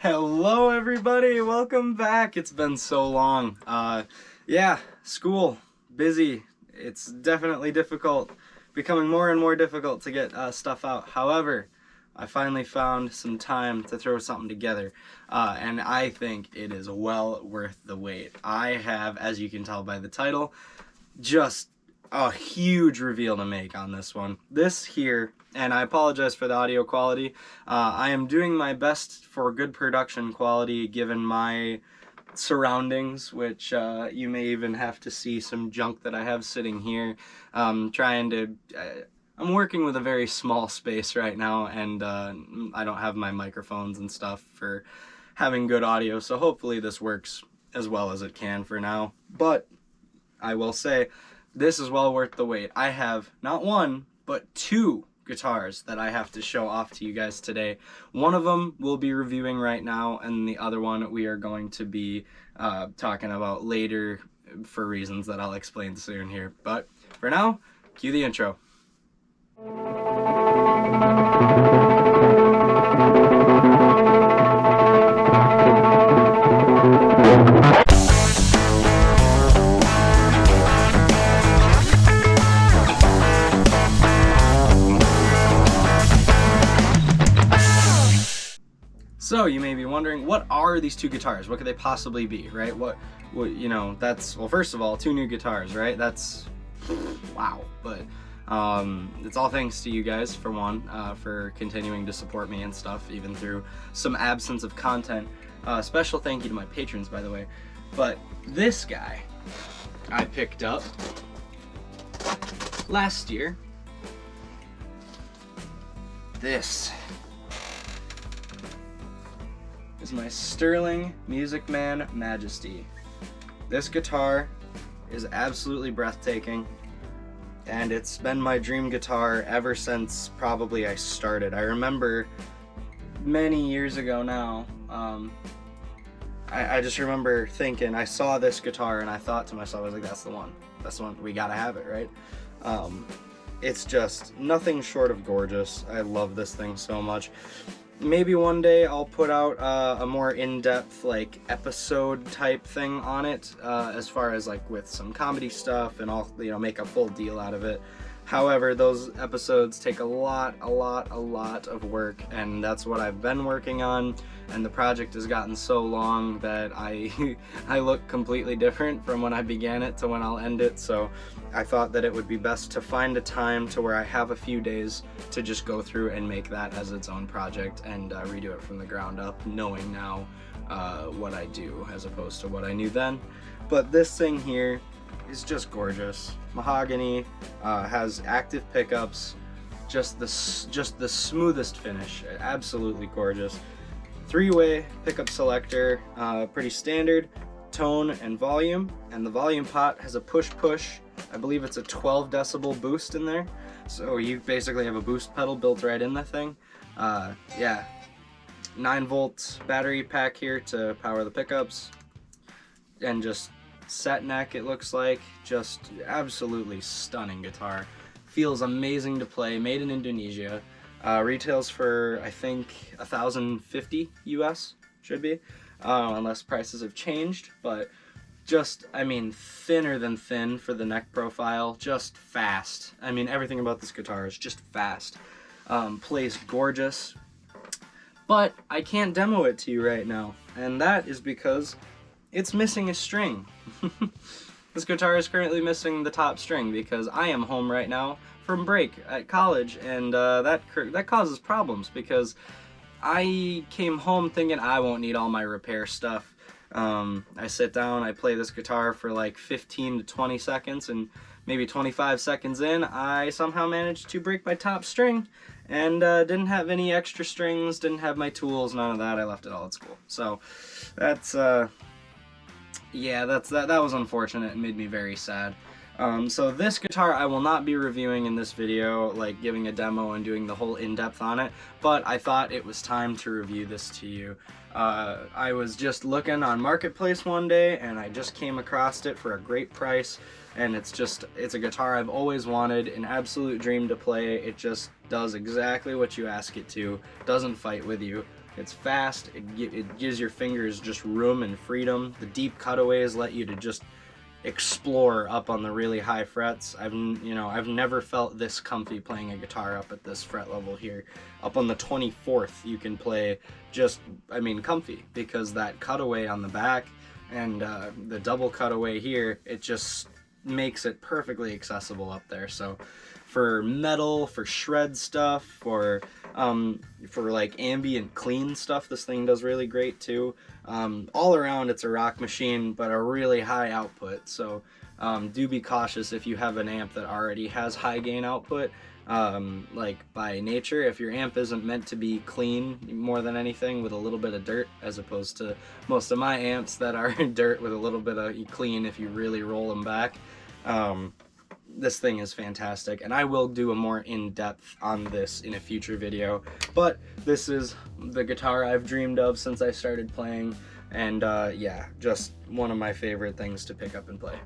Hello everybody, welcome back. It's been so long. Yeah, school, busy. It's definitely difficult, becoming more and more difficult to get stuff out. However, I finally found some time to throw something together, and I think it is well worth the wait. I have, as you can tell by the title, just a huge reveal to make on this one. This here, and I apologize for the audio quality, I am doing my best for good production quality given my surroundings, which you may even have to see some junk that I have sitting here. I'm working with a very small space right now, and I don't have my microphones and stuff for having good audio, so hopefully this works as well as it can for now. But I will say, this is well worth the wait. I have not one, but two guitars that I have to show off to you guys today. One of them we'll be reviewing right now, and the other one we are going to be talking about later for reasons that I'll explain soon here. But for now, cue the intro. So you may be wondering, what are these two guitars? What could they possibly be, right? What you know, that's, well, first of all, two new guitars, right? That's, wow. But it's all thanks to you guys, for one, for continuing to support me and stuff, even through some absence of content. Special thank you to my patrons, by the way. But this guy I picked up last year. This is my sterling Musicman Majesty. This guitar is absolutely breathtaking, and it's been my dream guitar ever since probably I started. I remember many years ago now, I just remember thinking, I saw this guitar and I thought to myself, I was like, that's the one, we gotta have it, right? It's just nothing short of gorgeous. I love this thing so much. Maybe one day I'll put out a more in-depth, like, episode type thing on it, as far as, like, with some comedy stuff, and I'll, you know, make a full deal out of it. However, those episodes take a lot of work, and that's what I've been working on, and the project has gotten so long that I look completely different from when I began it to when I'll end it, so I thought that it would be best to find a time to where I have a few days to just go through and make that as its own project and redo it from the ground up, knowing now what I do as opposed to what I knew then. But this thing here is just gorgeous. Mahogany, has active pickups, just the smoothest finish, absolutely gorgeous. Three-way pickup selector, pretty standard, tone and volume, and the volume pot has a push-push. I believe it's a 12 decibel boost in there, so you basically have a boost pedal built right in the thing. Yeah, 9-volt battery pack here to power the pickups, and just set neck, it looks like. Just absolutely stunning guitar. Feels amazing to play, made in Indonesia. Retails for, I think, $1,050 US, should be, unless prices have changed, but just, I mean, thinner than thin for the neck profile, just fast. I mean, everything about this guitar is just fast. Plays gorgeous, but I can't demo it to you right now, and that is because it's missing a string. This guitar is currently missing the top string because I am home right now from break at college, and that causes problems because I came home thinking I won't need all my repair stuff. I sit down, I play this guitar for like 15 to 20 seconds, and maybe 25 seconds in, I somehow managed to break my top string, and didn't have any extra strings, didn't have my tools, none of that. I left it all at school. So that's yeah, that was unfortunate and made me very sad. So this guitar I will not be reviewing in this video, like giving a demo and doing the whole in-depth on it, but I thought it was time to review this to you. I was just looking on Marketplace one day and I just came across it for a great price, and it's a guitar I've always wanted, an absolute dream to play. It just does exactly what you ask it to, doesn't fight with you. It's fast. It gives your fingers just room and freedom. The deep cutaways let you to just explore up on the really high frets. I've never felt this comfy playing a guitar up at this fret level here. Up on the 24th, you can play just, comfy, because that cutaway on the back and the double cutaway here, it just makes it perfectly accessible up there. So for metal, for shred stuff, for like ambient clean stuff, this thing does really great too. All around, it's a rock machine, but a really high output. So do be cautious if you have an amp that already has high gain output. Like by nature, if your amp isn't meant to be clean more than anything with a little bit of dirt, as opposed to most of my amps that are dirt with a little bit of clean if you really roll them back. This thing is fantastic, and I will do a more in-depth on this in a future video, but this is the guitar I've dreamed of since I started playing, and yeah, just one of my favorite things to pick up and play.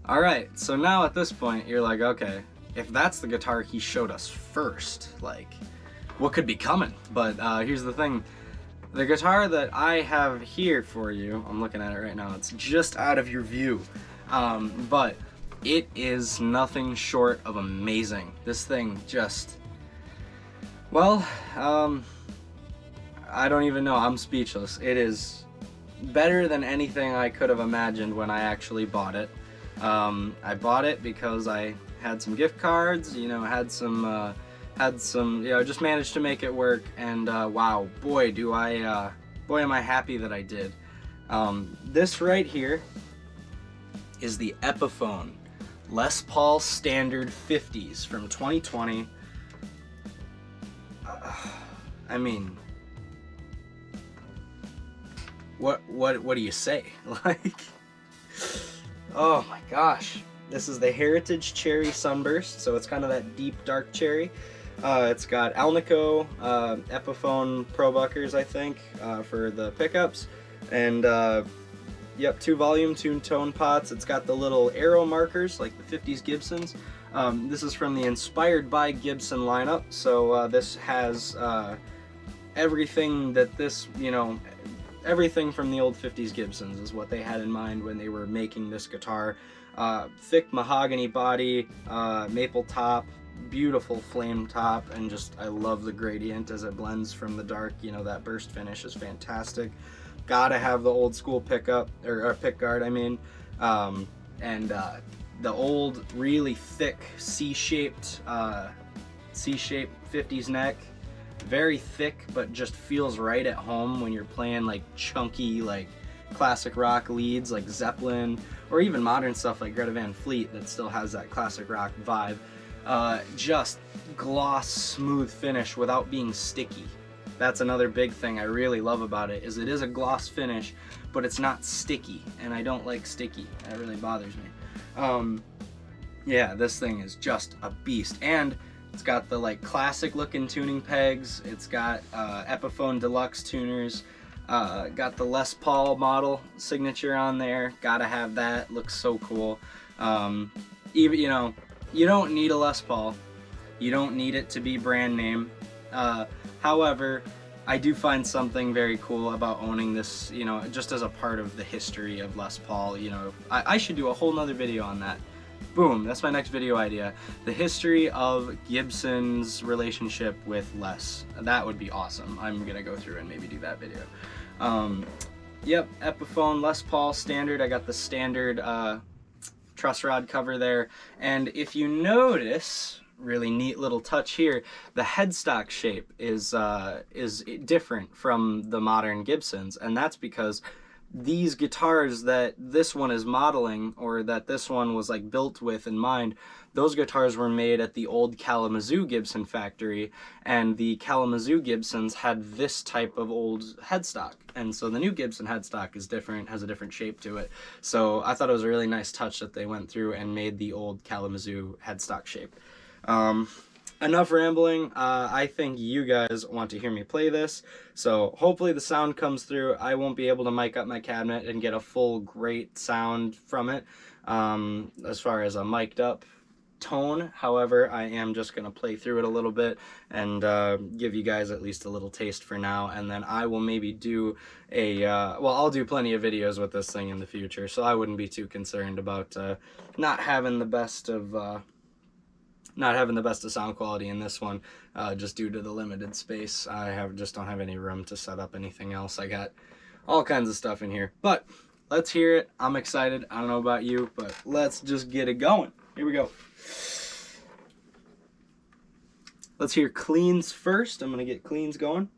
Alright, so now at this point, you're like, okay, if that's the guitar he showed us first, like, what could be coming? But here's the thing. The guitar that I have here for you, I'm looking at it right now, it's just out of your view. But it is nothing short of amazing. This thing just, well, I don't even know, I'm speechless. It is better than anything I could have imagined when I actually bought it. I bought it because I had some gift cards, had some, just managed to make it work, and wow, boy am I happy that I did. This right here is the Epiphone Les Paul Standard 50s from 2020. What do you say? Like, oh my gosh. This is the Heritage Cherry Sunburst, so it's kind of that deep dark cherry. It's got Alnico Epiphone Probuckers, I think, for the pickups, and yep, 2 volume, 2 tone pots. It's got the little arrow markers like the 50s Gibsons. This is from the Inspired by Gibson lineup, so this has everything that this, everything from the old 50s Gibsons is what they had in mind when they were making this guitar. Thick mahogany body, maple top, beautiful flame top, and just, I love the gradient as it blends from the dark. That burst finish is fantastic. Gotta have the old school pickup, or pick guard, and the old really thick C-shaped 50s neck. Very thick, but just feels right at home when you're playing like chunky, like classic rock leads like Zeppelin, or even modern stuff like Greta Van Fleet that still has that classic rock vibe. Just gloss, smooth finish without being sticky. That's another big thing I really love about it, is it is a gloss finish, but it's not sticky, and I don't like sticky. That really bothers me. Yeah, this thing is just a beast, and it's got the like classic looking tuning pegs. It's got Epiphone Deluxe tuners. Got the Les Paul model signature on there. Gotta have that. Looks so cool. Even you don't need a Les Paul. You don't need it to be brand name. However, I do find something very cool about owning this, just as a part of the history of Les Paul. I should do a whole nother video on that. Boom, that's my next video idea. The history of Gibson's relationship with Les. That would be awesome. I'm gonna go through and maybe do that video. Yep, Epiphone Les Paul Standard. I got the standard truss rod cover there. And if you notice, really neat little touch here, the headstock shape is different from the modern Gibsons, and that's because these guitars that this one is modeling, or that this one was like built with in mind, those guitars were made at the old Kalamazoo Gibson factory, and the Kalamazoo Gibsons had this type of old headstock, and so the new Gibson headstock is different, has a different shape to it. So I thought it was a really nice touch that they went through and made the old Kalamazoo headstock shape. Enough rambling. I think you guys want to hear me play this, so hopefully the sound comes through. I won't be able to mic up my cabinet and get a full great sound from it, as far as a mic'd up tone. However, I am just going to play through it a little bit and give you guys at least a little taste for now, and then I will maybe do a well, I'll do plenty of videos with this thing in the future, so I wouldn't be too concerned about not having the best of sound quality in this one, just due to the limited space. I just don't have any room to set up anything else. I got all kinds of stuff in here, but let's hear it. I'm excited. I don't know about you, but let's just get it going. Here we go. Let's hear cleans first. I'm going to get cleans going.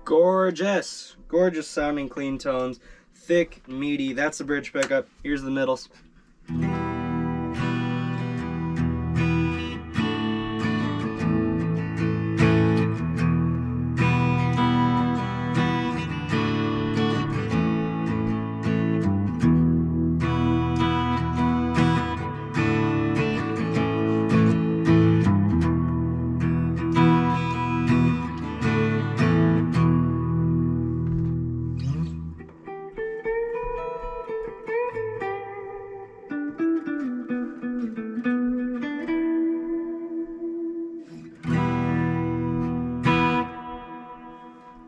Gorgeous, gorgeous sounding clean tones, thick, meaty. That's the bridge pickup. Here's the middles.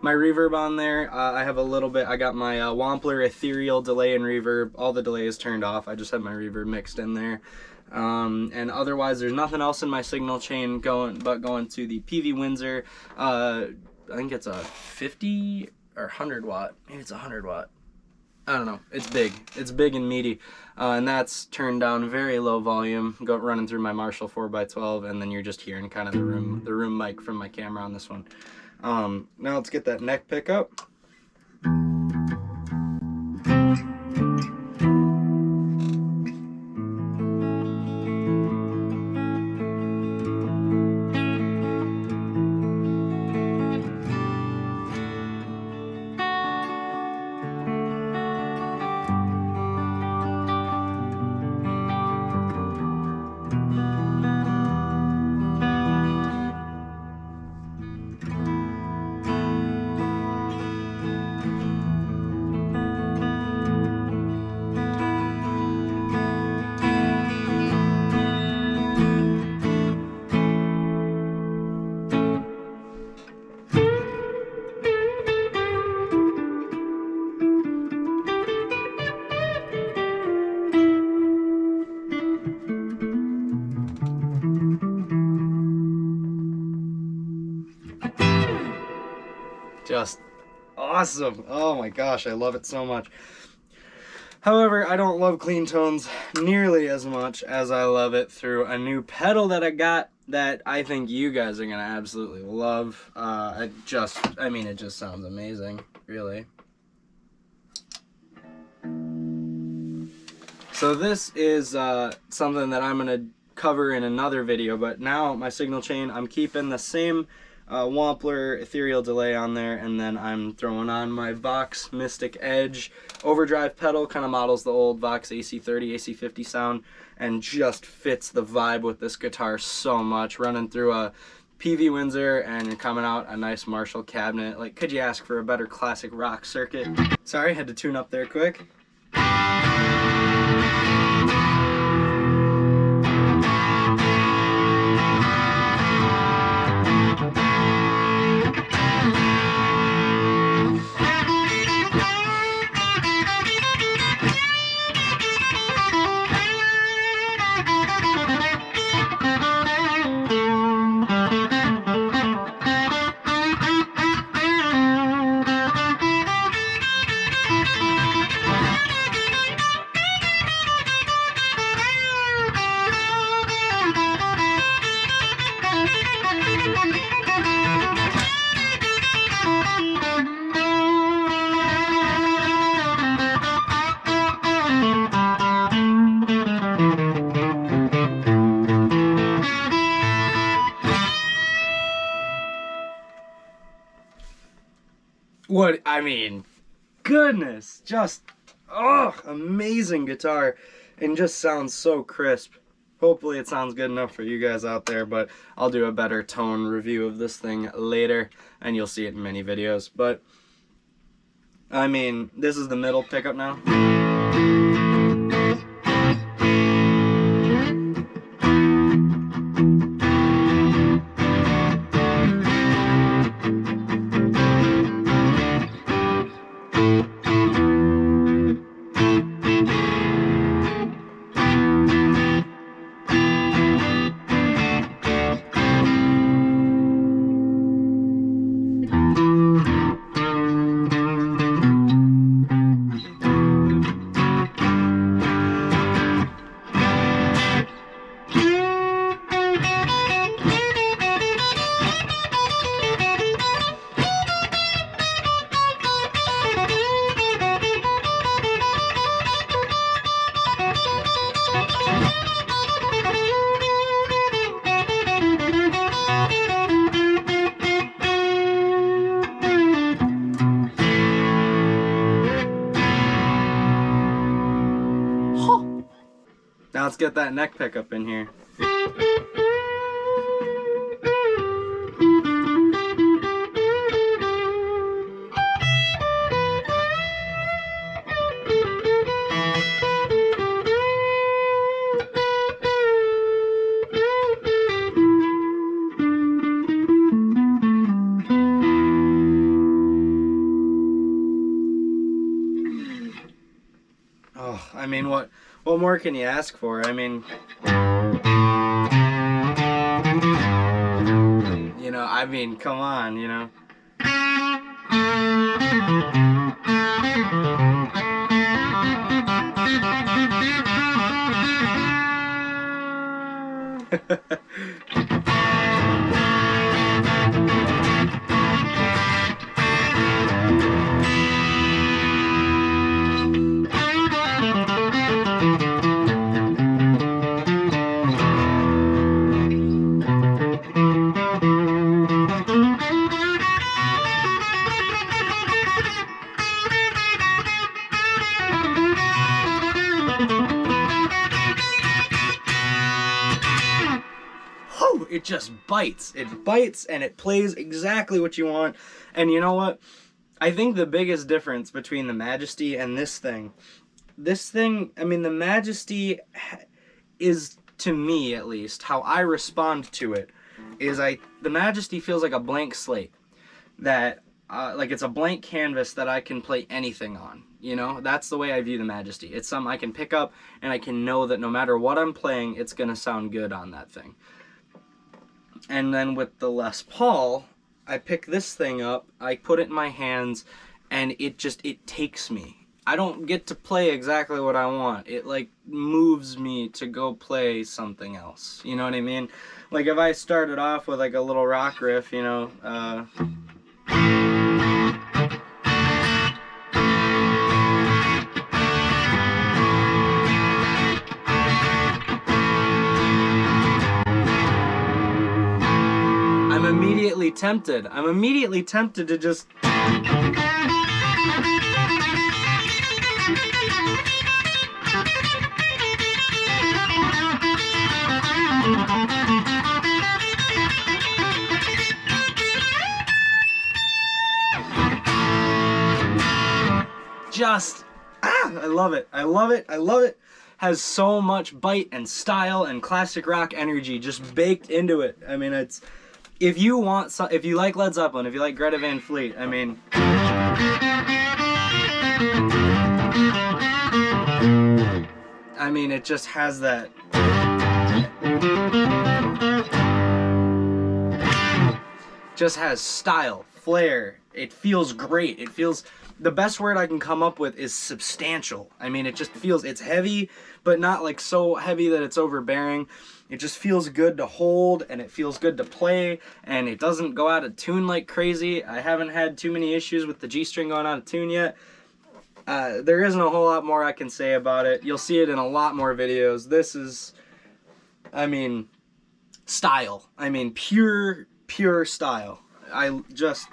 My reverb on there, I have a little bit. I got my Wampler ethereal delay and reverb. All the delay is turned off. I just have my reverb mixed in there. And otherwise, there's nothing else in my signal chain going to the PV Windsor. I think it's a 50 or 100 watt. Maybe it's 100 watt. I don't know. It's big. It's big and meaty. And that's turned down very low volume, running through my Marshall 4x12, and then you're just hearing kind of the room mic from my camera on this one. Now let's get that neck pickup. Just awesome. Oh my gosh, I love it so much. However, I don't love clean tones nearly as much as I love it through a new pedal that I got that I think you guys are gonna absolutely love. I mean, it just sounds amazing, really. So this is something that I'm gonna cover in another video, but now my signal chain, I'm keeping the same Wampler ethereal delay on there, and then I'm throwing on my Vox Mystic Edge overdrive pedal. Kind of models the old Vox AC30, AC50 sound, and just fits the vibe with this guitar so much. Running through a PV Windsor and coming out a nice Marshall cabinet. Like, could you ask for a better classic rock circuit? Sorry, had to tune up there quick. What, I mean, goodness, just, oh, amazing guitar, and just sounds so crisp. Hopefully it sounds good enough for you guys out there, but I'll do a better tone review of this thing later, and you'll see it in many videos. But, I mean, this is the middle pickup now. Now let's get that neck pickup in here. Oh, I mean, what more can you ask for? I mean, you know, I mean, come on, you know. It just bites. It bites and it plays exactly what you want. And you know what? I think the biggest difference between the Majesty and this thing, I mean, the Majesty is, to me at least, how I respond to it, is the Majesty feels like a blank slate. That, like it's a blank canvas that I can play anything on. You know, that's the way I view the Majesty. It's something I can pick up and I can know that no matter what I'm playing, it's gonna sound good on that thing. And then with the Les Paul, I pick this thing up, I put it in my hands, and it takes me. I don't get to play exactly what I want. It like moves me to go play something else. You know what I mean? Like if I started off with like a little rock riff, you know, I'm immediately tempted to just I love it. I love it. I love it. Has so much bite and style and classic rock energy just baked into it. I mean, it's, if you like Led Zeppelin, if you like Greta Van Fleet, I mean, it just has that. Just has style, flair. It feels great. It feels, the best word I can come up with is substantial. I mean, it just feels, it's heavy, but not like so heavy that it's overbearing. It just feels good to hold, and it feels good to play, and it doesn't go out of tune like crazy. I haven't had too many issues with the G string going out of tune yet. There isn't a whole lot more I can say about it. You'll see it in a lot more videos. This is, I mean, style. I mean, pure style. I just...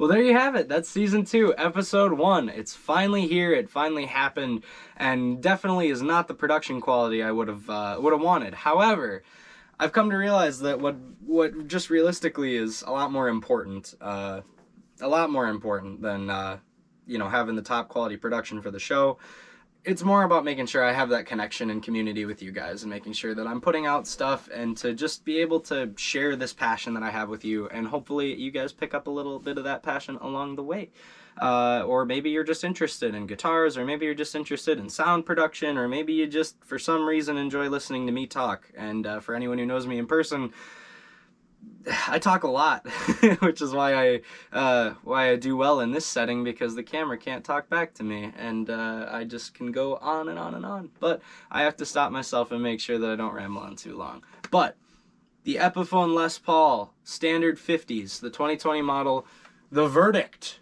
Well, there you have it. That's season 2, episode 1. It's finally here. It finally happened, and definitely is not the production quality I would have wanted. However, I've come to realize that what just realistically is a lot more important than you know, having the top quality production for the show. It's more about making sure I have that connection and community with you guys, and making sure that I'm putting out stuff, and to just be able to share this passion that I have with you, and hopefully you guys pick up a little bit of that passion along the way. Or maybe you're just interested in guitars, or maybe you're just interested in sound production, or maybe you just, for some reason, enjoy listening to me talk. And for anyone who knows me in person, I talk a lot, which is why I do well in this setting, because the camera can't talk back to me, and I just can go on and on and on. But I have to stop myself and make sure that I don't ramble on too long. But the Epiphone Les Paul Standard 50s, the 2020 model, the verdict.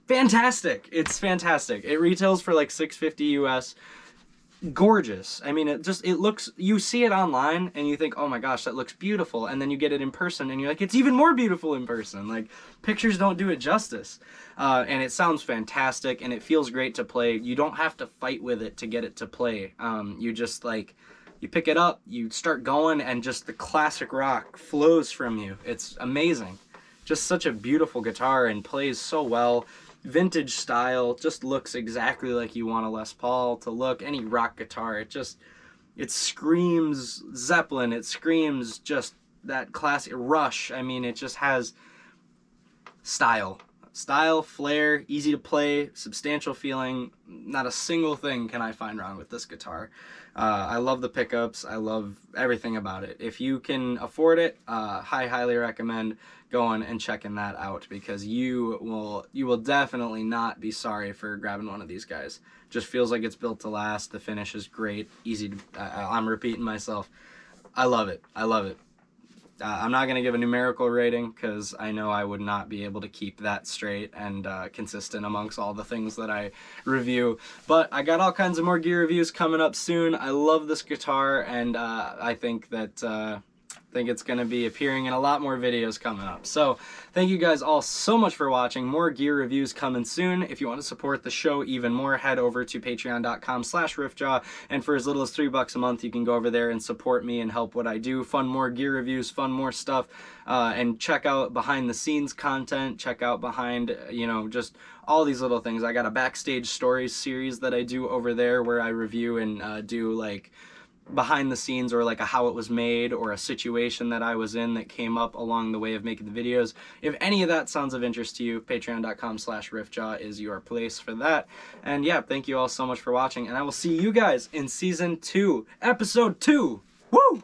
Fantastic! It's fantastic. It retails for like $650 US. Gorgeous. I mean, it looks, you see it online and you think, oh my gosh, that looks beautiful, and then you get it in person and you're like, it's even more beautiful in person. Like, pictures don't do it justice. And it sounds fantastic, and it feels great to play. You don't have to fight with it to get it to play. You just, like, you pick it up, you start going, and just the classic rock flows from you. It's amazing. Just such a beautiful guitar, and plays so well. Vintage style, just looks exactly like you want a Les Paul to look. Any rock guitar, it screams Zeppelin, it screams just that classic Rush. I mean, it just has style, flair, easy to play, substantial feeling. Not a single thing can I find wrong with this guitar. I love the pickups, I love everything about it. If you can afford it, highly recommend going and checking that out, because you will definitely not be sorry for grabbing one of these guys. Just feels like it's built to last. The finish is great, easy to, I'm repeating myself. I love it. I love it. I'm not going to give a numerical rating, because I know I would not be able to keep that straight and consistent amongst all the things that I review. But I got all kinds of more gear reviews coming up soon. I love this guitar, and I think that it's going to be appearing in a lot more videos coming up. So thank you guys all so much for watching. More gear reviews coming soon. If you want to support the show even more, head over to patreon.com/RiffJaw, and for as little as $3 a month, you can go over there and support me and help what I do. Fund more gear reviews, fund more stuff, and check out behind the scenes content. Check out behind, you know, just all these little things. I got a backstage stories series that I do over there, where I review and do like behind the scenes, or like a how it was made, or a situation that I was in that came up along the way of making the videos. If any of that sounds of interest to you, patreon.com/RiffJaw is your place for that. And yeah, thank you all so much for watching, and I will see you guys in season 2, episode 2. Woo!